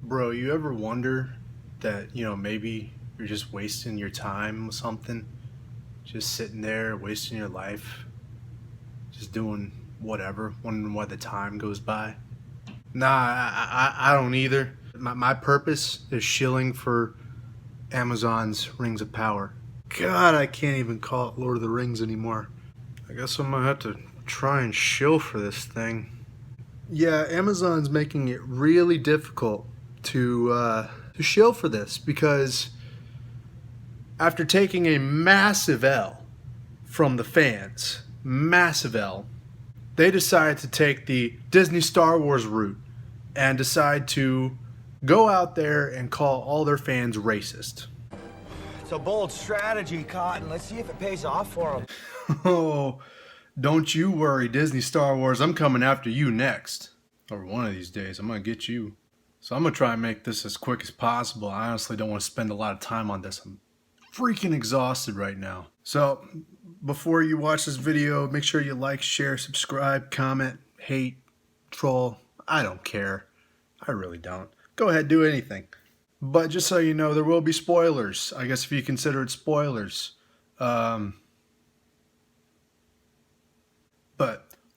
Bro, you ever wonder that, maybe you're just wasting your time with something? Just sitting there, wasting your life, just doing whatever, wondering why the time goes by? Nah, I don't either. My purpose is shilling for Amazon's Rings of Power. God, I can't even call it Lord of the Rings anymore. I guess I'm gonna have to try and shill for this thing. Yeah, Amazon's making it really difficult to shill for this because after taking a massive L from the fans, massive L, they decided to take the Disney Star Wars route and decide to go out there and call all their fans racist. It's a bold strategy, Cotton. Let's see if it pays off for them. Oh, don't you worry, Disney Star Wars. I'm coming after you next. Or one of these days, I'm going to get you. So I'm going to try and make this as quick as possible. I honestly don't want to spend a lot of time on this. I'm freaking exhausted right now. So before you watch this video, make sure you like, share, subscribe, comment, hate, troll. I don't care. I really don't. Go ahead, do anything. But just so you know, there will be spoilers. I guess if you consider it spoilers. But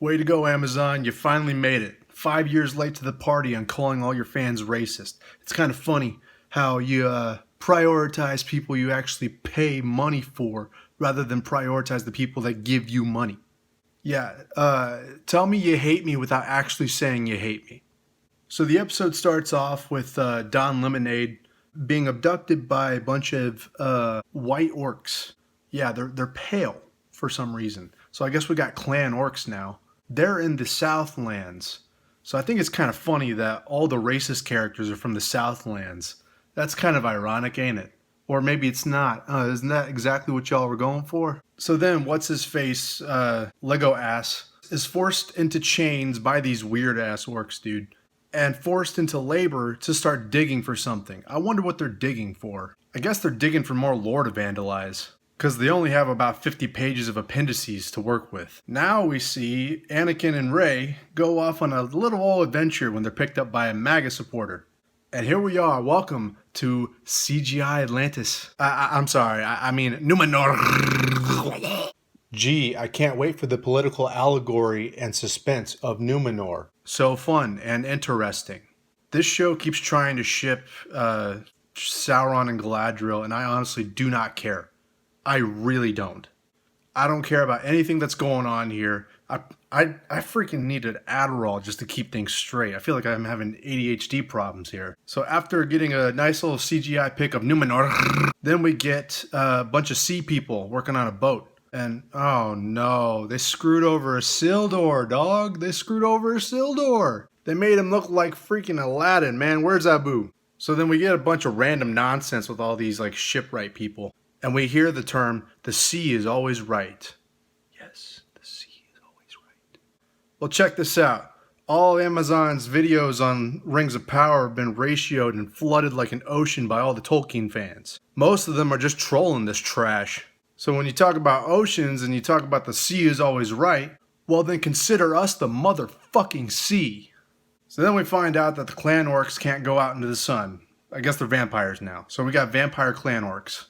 way to go, Amazon. You finally made it. 5 years late to the party on calling all your fans racist. It's kind of funny how you prioritize people you actually pay money for rather than prioritize the people that give you money. Yeah, tell me you hate me without actually saying you hate me. So the episode starts off with Don Lemonade being abducted by a bunch of white orcs. Yeah, they're pale for some reason. So I guess we got clan orcs now. They're in the Southlands. So I think it's kind of funny that all the racist characters are from the Southlands. That's kind of ironic, ain't it? Or maybe it's not. Isn't that exactly what y'all were going for? So then, what's-his-face, Lego ass, is forced into chains by these weird-ass orcs, dude. And forced into labor to start digging for something. I wonder what they're digging for. I guess they're digging for more lore to vandalize, because they only have about 50 pages of appendices to work with. Now we see Anakin and Rey go off on a little old adventure when they're picked up by a MAGA supporter. And here we are, welcome to CGI Atlantis. I'm sorry, I mean Numenor. Gee, I can't wait for the political allegory and suspense of Numenor. So fun and interesting. This show keeps trying to ship Sauron and Galadriel, and I honestly do not care. I really don't. I don't care about anything that's going on here. I freaking need an Adderall just to keep things straight. I feel like I'm having ADHD problems here. So after getting a nice little CGI pic of Numenor, then we get a bunch of sea people working on a boat. And oh no, they screwed over Isildur, dog. They screwed over Isildur. They made him look like freaking Aladdin, man. Where's Abu? So then we get a bunch of random nonsense with all these like shipwright people. And we hear the term, the sea is always right. Yes, the sea is always right. Well, check this out. All Amazon's videos on Rings of Power have been ratioed and flooded like an ocean by all the Tolkien fans. Most of them are just trolling this trash. So when you talk about oceans and you talk about the sea is always right, well then consider us the motherfucking sea. So then we find out that the clan orcs can't go out into the sun. I guess they're vampires now. So we got vampire clan orcs.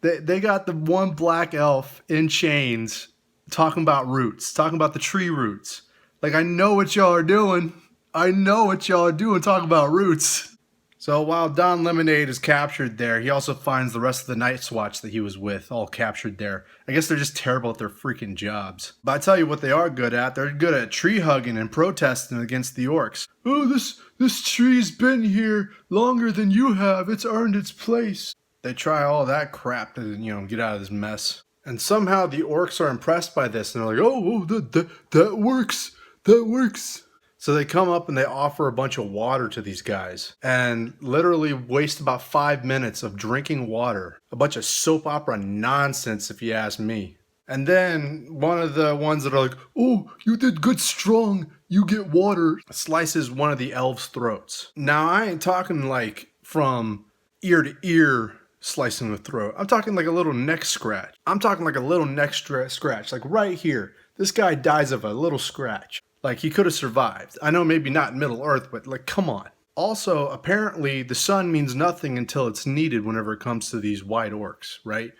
They got the one black elf in chains talking about roots, talking about the tree roots. Like, I know what y'all are doing. I know what y'all are doing talking about roots. So while Don Lemonade is captured there, he also finds the rest of the Night's Watch that he was with all captured there. I guess they're just terrible at their freaking jobs. But I tell you what they are good at. They're good at tree hugging and protesting against the orcs. Oh, this tree's been here longer than you have. It's earned its place. They try all that crap to, get out of this mess. And somehow the orcs are impressed by this. And they're like, oh, that works. That works. So they come up and they offer a bunch of water to these guys. And literally waste about 5 minutes of drinking water. A bunch of soap opera nonsense, if you ask me. And then one of the ones that are like, oh, you did good strong. You get water. Slices one of the elves' throats. Now, I ain't talking like from ear to ear slicing the throat. I'm talking like a little neck scratch. I'm talking like a little neck scratch, like right here. This guy dies of a little scratch. Like, he could have survived. I know maybe not Middle Earth, but like, come on. Also, apparently, the sun means nothing until it's needed whenever it comes to these white orcs, right?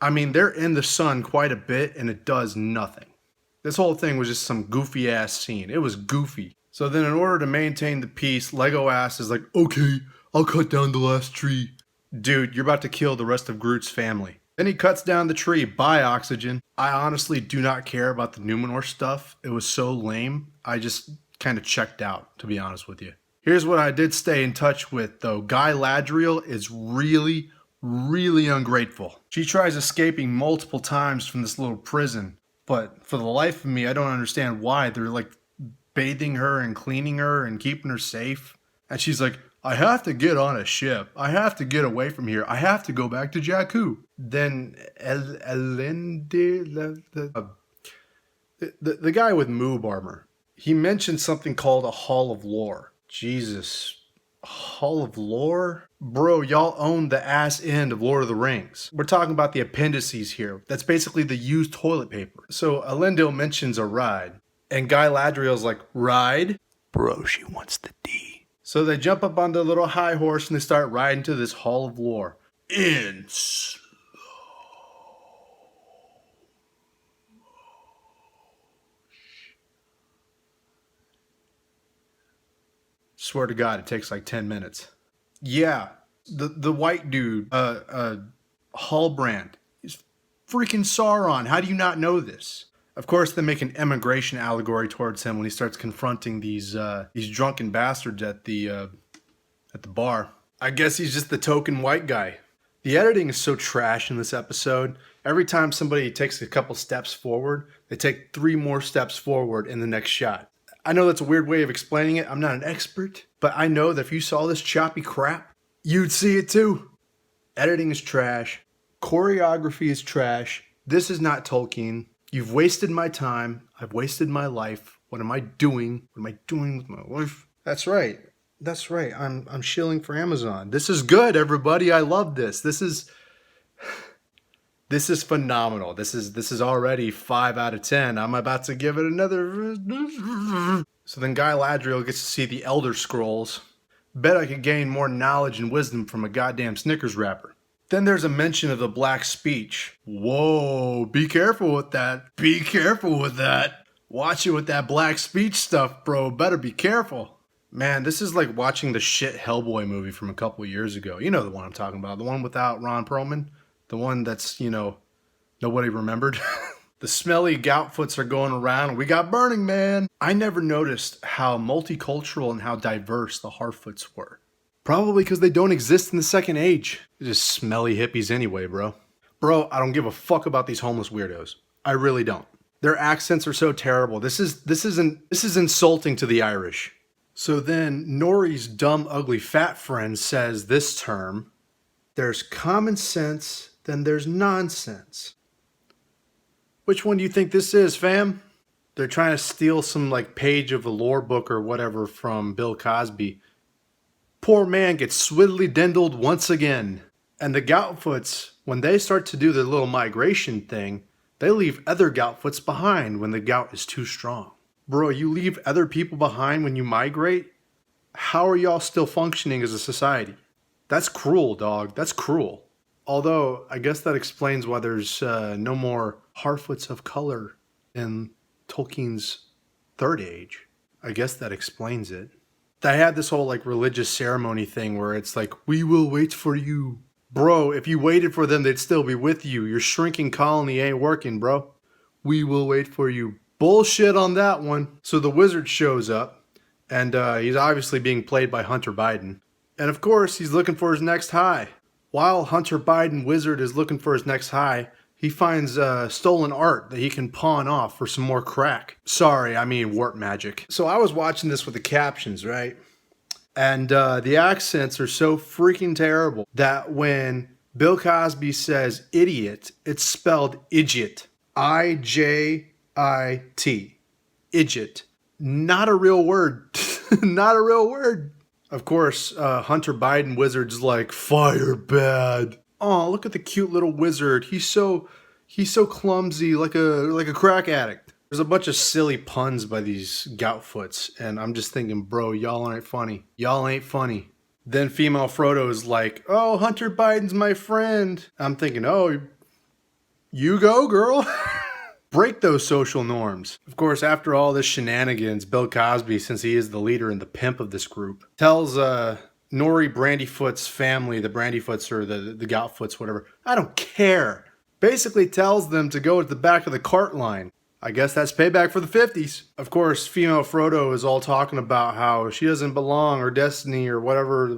I mean, they're in the sun quite a bit, and it does nothing. This whole thing was just some goofy ass scene. It was goofy. So then in order to maintain the peace, Lego ass is like, okay, I'll cut down the last tree. Dude, you're about to kill the rest of Groot's family. Then he cuts down the tree by oxygen. I honestly do not care about the Numenor stuff. It was so lame. I just kind of checked out, to be honest with you. Here's what I did stay in touch with, though. Guy Ladriel is really, really ungrateful. She tries escaping multiple times from this little prison, but for the life of me, I don't understand why. They're like bathing her and cleaning her and keeping her safe. And she's like, I have to get on a ship. I have to get away from here. I have to go back to Jakku. Then Elendil, the guy with moob armor, he mentioned something called a Hall of Lore. Jesus. Hall of Lore? Bro, y'all own the ass end of Lord of the Rings. We're talking about the appendices here. That's basically the used toilet paper. So Elendil mentions a ride. And Guy Ladriel's like, ride? Bro, she wants the D. So they jump up on the little high horse and they start riding to this Hall of Lore. In slow. Swear to God, it takes like 10 minutes. Yeah, the white dude, Hallbrand, is freaking Sauron. How do you not know this? Of course, they make an emigration allegory towards him when he starts confronting these drunken bastards at the bar. I guess he's just the token white guy. The editing is so trash in this episode. Every time somebody takes a couple steps forward, they take 3 more steps forward in the next shot. I know that's a weird way of explaining it. I'm not an expert, but I know that if you saw this choppy crap, you'd see it too. Editing is trash. Choreography is trash. This is not Tolkien. You've wasted my time. I've wasted my life. What am I doing? What am I doing with my life? That's right. That's right. I'm shilling for Amazon. This is good, everybody. I love this. This is phenomenal. This is already 5 out of 10. I'm about to give it another. So then Guy Ladriel gets to see the Elder Scrolls. Bet I could gain more knowledge and wisdom from a goddamn Snickers wrapper. Then there's a mention of the Black Speech. Whoa, be careful with that. Be careful with that. Watch it with that Black Speech stuff, bro. Better be careful. Man, this is like watching the shit Hellboy movie from a couple of years ago. You know the one I'm talking about. The one without Ron Perlman. The one that's, nobody remembered. The smelly Goutfoots are going around. We got Burning Man. I never noticed how multicultural and how diverse the Harfoots were. Probably because they don't exist in the Second Age. They're just smelly hippies anyway, bro. Bro, I don't give a fuck about these homeless weirdos. I really don't. Their accents are so terrible. This is insulting to the Irish. So then Nori's dumb, ugly, fat friend says this term. There's common sense, then there's nonsense. Which one do you think this is, fam? They're trying to steal some page of a lore book or whatever from Bill Cosby. Poor man gets swiddly dindled once again. And the Goutfoots, when they start to do their little migration thing, they leave other Goutfoots behind when the gout is too strong. Bro, you leave other people behind when you migrate? How are y'all still functioning as a society? That's cruel, dog. That's cruel. Although, I guess that explains why there's no more Harfoots of color in Tolkien's Third Age. I guess that explains it. They had this whole religious ceremony thing where it's we will wait for you. Bro, if you waited for them, they'd still be with you. Your shrinking colony ain't working, bro. We will wait for you. Bullshit on that one. So the wizard shows up, and he's obviously being played by Hunter Biden. And of course, he's looking for his next high. While Hunter Biden wizard is looking for his next high, he finds stolen art that he can pawn off for some more crack. Sorry, I mean warp magic. So I was watching this with the captions, right? And the accents are so freaking terrible that when Bill Cosby says idiot, it's spelled idiot. I-J-I-T. Idiot. Not a real word. Not a real word. Of course, Hunter Biden wizard's like, fire bad. Oh, look at the cute little wizard. He's so clumsy, like a crack addict. There's a bunch of silly puns by these Goutfoots, and I'm just thinking, bro, y'all ain't funny. Y'all ain't funny. Then female Frodo is like, oh, Hunter Biden's my friend. I'm thinking, oh, you go, girl. Break those social norms. Of course, after all this shenanigans, Bill Cosby, since he is the leader and the pimp of this group, tells Nori Brandyfoot's family, the Brandyfoots or the Goutfoots, whatever, I don't care. Basically tells them to go to the back of the cart line. I guess that's payback for the 50s. Of course, female Frodo is all talking about how she doesn't belong or destiny or whatever,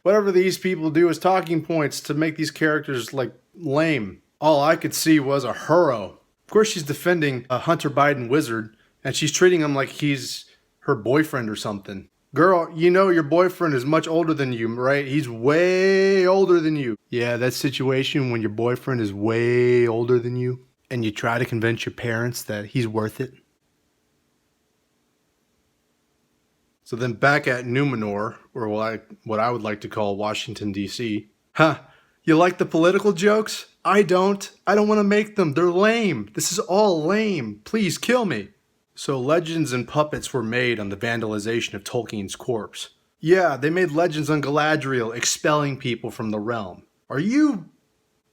whatever these people do as talking points to make these characters like lame. All I could see was a hurrow. Of course, she's defending a Hunter Biden wizard and she's treating him like he's her boyfriend or something. Girl, you know your boyfriend is much older than you, right? He's way older than you. Yeah, that situation when your boyfriend is way older than you. And you try to convince your parents that he's worth it. So then back at Numenor, or what I would like to call Washington, D.C. Huh, you like the political jokes? I don't. I don't want to make them. They're lame. This is all lame. Please kill me. So legends and puppets were made on the vandalization of Tolkien's corpse. Yeah, they made legends on Galadriel expelling people from the realm. Are you...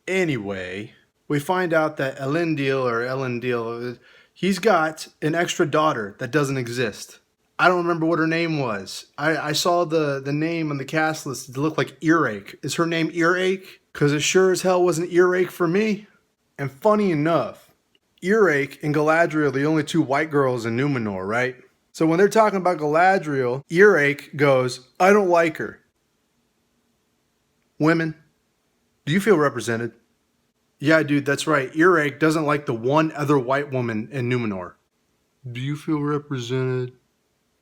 Anyway... We find out that Elendil, he's got an extra daughter that doesn't exist. I don't remember what her name was. I saw the name on the cast list. It looked like Earache. Is her name Earache? Because it sure as hell wasn't Earache for me. And funny enough, Earache and Galadriel are the only two white girls in Numenor, right? So when they're talking about Galadriel, Earache goes, I don't like her. Women, do you feel represented? Yeah, dude, that's right. Earache doesn't like the one other white woman in Numenor. Do you feel represented?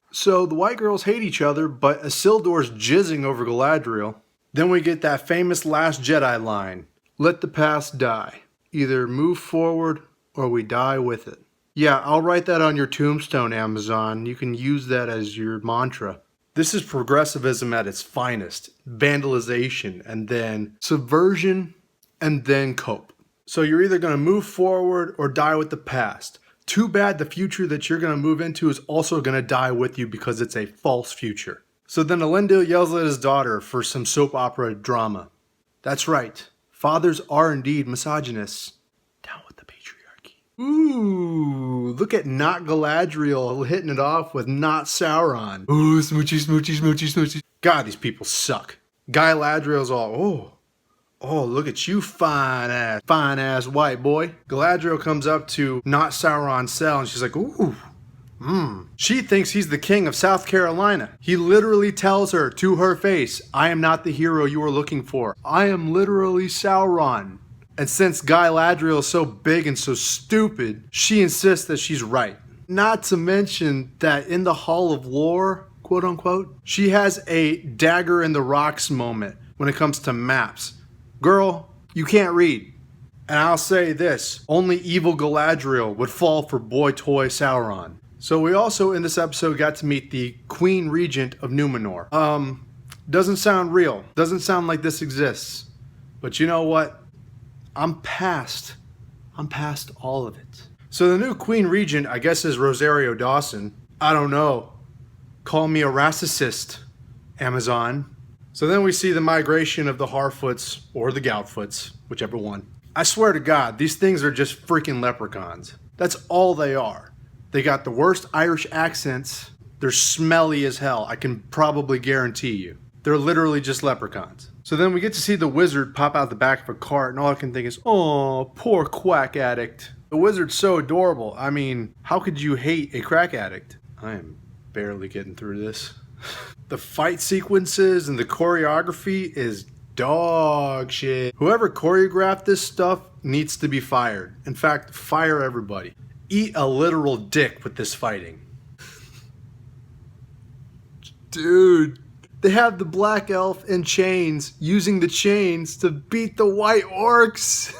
So the white girls hate each other, but Isildur's jizzing over Galadriel. Then we get that famous Last Jedi line. Let the past die. Either move forward or we die with it. Yeah, I'll write that on your tombstone, Amazon. You can use that as your mantra. This is progressivism at its finest. Vandalization and then subversion. And then cope. So you're either going to move forward or die with the past. Too bad the future that you're going to move into is also going to die with you because it's a false future. So then Elendil yells at his daughter for some soap opera drama. That's right. Fathers are indeed misogynists. Down with the patriarchy. Ooh, look at not Galadriel hitting it off with not Sauron. Ooh, smoochy, smoochy, smoochy, smoochy. God, these people suck. Guy Ladriel's all, oh, look at you, fine ass white boy. Galadriel comes up to not Sauron's cell and she's like, ooh, She thinks he's the king of South Carolina. He literally tells her to her face, I am not the hero you are looking for. I am literally Sauron. And since Guy Ladriel is so big and so stupid, she insists that she's right. Not to mention that in the Hall of Lore, quote unquote, she has a dagger in the rocks moment when it comes to maps. Girl, you can't read. And I'll say this, only evil Galadriel would fall for boy toy Sauron. So we also in this episode got to meet the Queen Regent of Numenor. Doesn't sound real. Doesn't sound like this exists. But you know what? I'm past all of it. So the new Queen Regent, I guess, is Rosario Dawson. I don't know. Call me a racist, Amazon. So then we see the migration of the Harfoots, or the Goutfoots, whichever one. I swear to God, these things are just freaking leprechauns. That's all they are. They got the worst Irish accents. They're smelly as hell, I can probably guarantee you. They're literally just leprechauns. So then we get to see the wizard pop out the back of a cart, and all I can think is, oh, poor quack addict. The wizard's so adorable. I mean, how could you hate a crack addict? I am barely getting through this. The fight sequences and the choreography is dog shit. Whoever choreographed this stuff needs to be fired. In fact, fire everybody. Eat a literal dick with this fighting. Dude, they have the black elf in chains using the chains to beat the white orcs.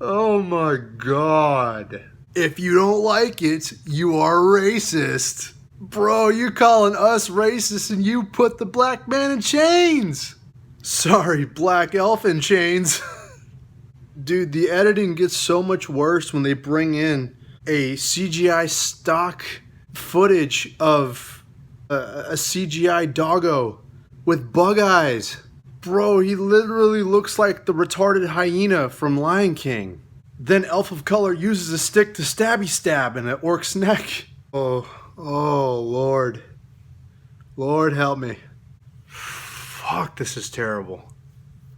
Oh my god. If you don't like it, you are racist. Bro, you're calling us racist and you put the black man in chains. Sorry, black elf in chains. Dude, the editing gets so much worse when they bring in a CGI stock footage of a CGI doggo with bug eyes. Bro, he literally looks like the retarded hyena from Lion King. Then Elf of Color uses a stick to stabby stab in an orc's neck. Oh, Lord. Lord help me. Fuck, this is terrible.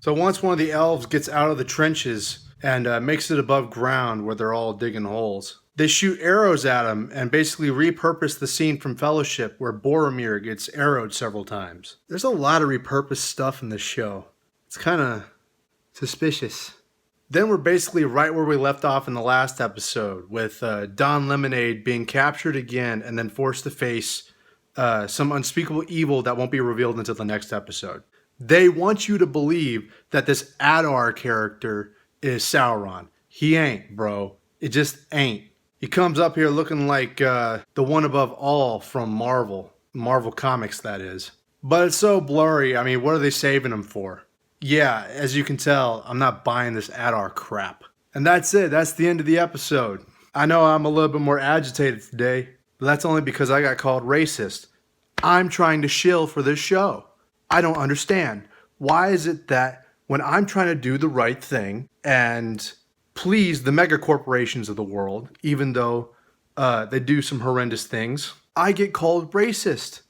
So once one of the elves gets out of the trenches and makes it above ground where they're all digging holes, they shoot arrows at him and basically repurpose the scene from Fellowship where Boromir gets arrowed several times. There's a lot of repurposed stuff in this show. It's kind of suspicious. Then we're basically right where we left off in the last episode with Don Lemonade being captured again and then forced to face some unspeakable evil that won't be revealed until the next episode. They want you to believe that this Adar character is Sauron. He ain't, bro. It just ain't. He comes up here looking like the one above all from Marvel. Marvel Comics, that is. But it's so blurry. I mean, what are they saving him for? Yeah, as you can tell, I'm not buying this Adar crap. And that's it. That's the end of the episode. I know I'm a little bit more agitated today, but that's only because I got called racist. I'm trying to shill for this show. I don't understand. Why is it that when I'm trying to do the right thing and please the mega corporations of the world, even though they do some horrendous things, I get called racist?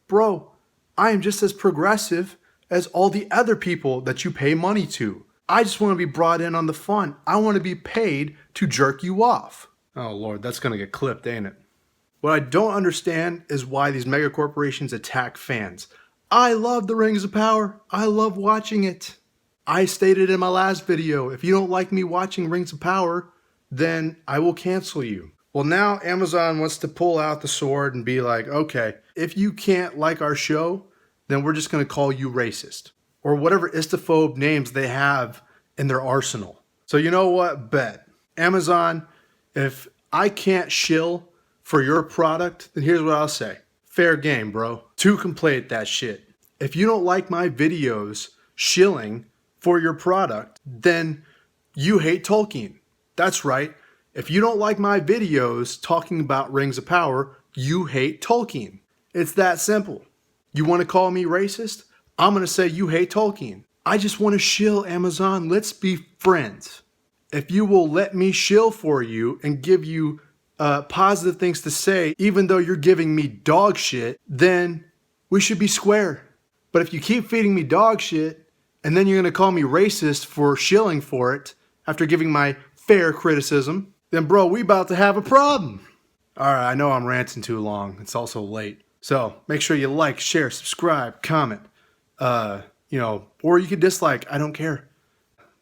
Bro, I am just as progressive as all the other people that you pay money to. I just want to be brought in on the fun. I want to be paid to jerk you off. Oh Lord, that's going to get clipped, ain't it? What I don't understand is why these mega corporations attack fans. I love the Rings of Power. I love watching it. I stated in my last video, if you don't like me watching Rings of Power, then I will cancel you. Well, now Amazon wants to pull out the sword and be like, okay, if you can't like our show, then we're just going to call you racist. Or whatever istophobe names they have in their arsenal. So you know what? Bet. Amazon, if I can't shill for your product, then here's what I'll say. Fair game, bro. Two can play at that shit. If you don't like my videos shilling for your product, then you hate Tolkien. That's right. If you don't like my videos talking about Rings of Power, you hate Tolkien. It's that simple. You want to call me racist? I'm going to say you hate Tolkien. I just want to shill, Amazon. Let's be friends. If you will let me shill for you and give you positive things to say, even though you're giving me dog shit, then we should be square. But if you keep feeding me dog shit, and then you're going to call me racist for shilling for it after giving my fair criticism, then bro, we about to have a problem. Alright, I know I'm ranting too long. It's also late. So make sure you like, share, subscribe, comment, or you can dislike. I don't care.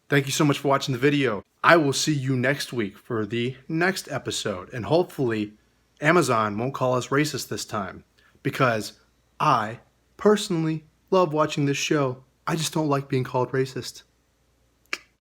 Thank you so much for watching the video. I will see you next week for the next episode. And hopefully Amazon won't call us racist this time. Because I personally love watching this show. I just don't like being called racist.